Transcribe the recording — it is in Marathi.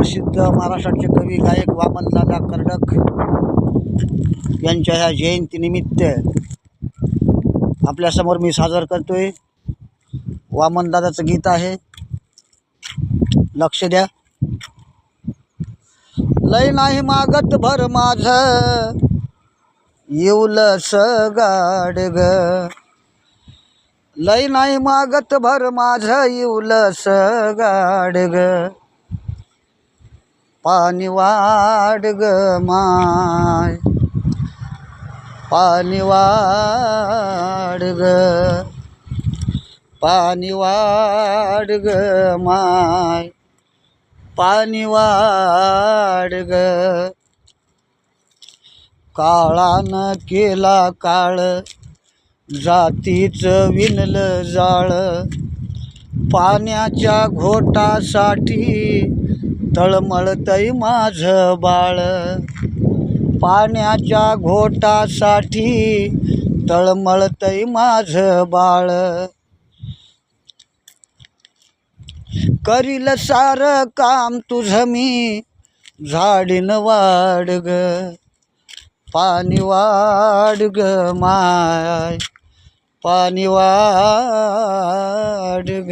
प्रसिद्ध महाराष्ट्राचे कवी गायक वामनदादा कर्डक यांच्या ह्या जयंतीनिमित्त आपल्यासमोर मी सादर करतोय वामनदादाचं गीत आहे, लक्ष द्या. लय नाही मागत भर माझं येवलस गाडग, लय नाही मागत भर माझं येवलस गाडग, पाणी वाढ ग माय, पाणी वाढ ग, पाणी वाढ ग माय, पाणी वाढ ग. काळानं केला काळ जातीचं विणलं जाळ, पाण्याच्या घोटासाठी तळमळतय माझं बाळ, पाण्याच्या घोटासाठी तळमळतय माझं बाळ. करील सारं काम तुझं मी झाडीन वाढ ग, पाणी वाढ ग माय, पाणी वाढ ग.